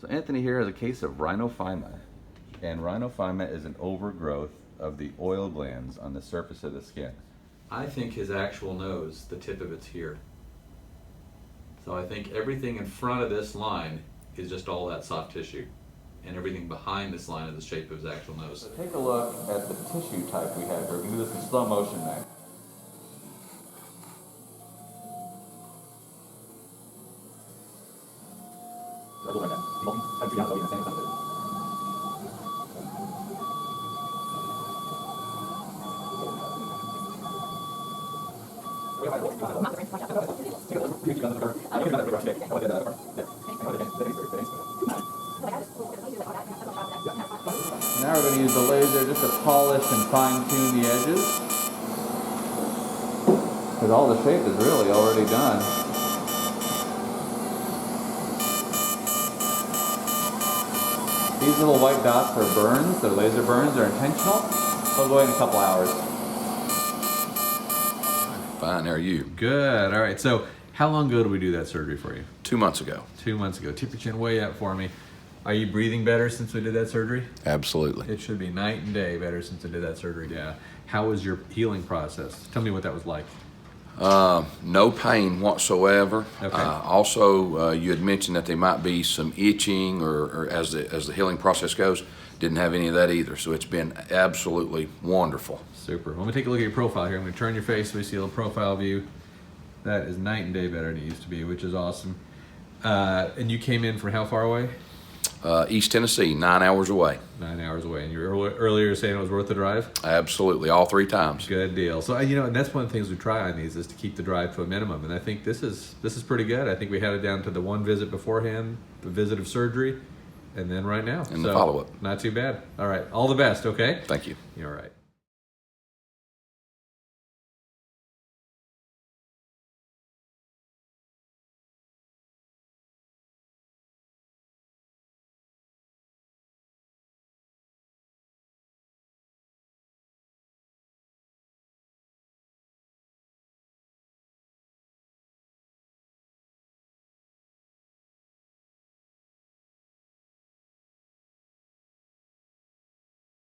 So Anthony here has a case of Rhinophyma, and Rhinophyma is an overgrowth of the oil glands on the surface of the skin. I think his actual nose, the tip of it's here. So I think everything in front of this line is just all that soft tissue, and everything behind this line is the shape of his actual nose. So take a look at the tissue type we have here. We can do this in slow motion now. Now we're going to use the laser just to polish and fine-tune the edges, because all the shape is really already done. These little white dots are burns, they're laser burns, they're intentional. They'll go away in a couple hours. Fine, how are you? Good, all right. So how long ago did we do that surgery for you? 2 months ago. 2 months ago. Tip your chin way up for me. Are you breathing better since we did that surgery? Absolutely. It should be night and day better since I did that surgery. Yeah. How was your healing process? Tell me what that was like. No pain whatsoever. Okay. Also, you had mentioned that there might be some itching or as the healing process goes. Didn't have any of that either, so it's been absolutely wonderful. Super. Let me take a look at your profile here. I'm going to turn your face so we see a little profile view. That is night and day better than it used to be, which is awesome. And you came in from how far away? East Tennessee, 9 hours away. 9 hours away. And you were earlier saying it was worth the drive? Absolutely, all 3 times. Good deal. So, and that's one of the things we try on these is to keep the drive to a minimum. And I think this is pretty good. I think we had it down to the one visit beforehand, the visit of surgery, and then right now. And the follow-up. Not too bad. All right. All the best, okay? Thank you. You're all right.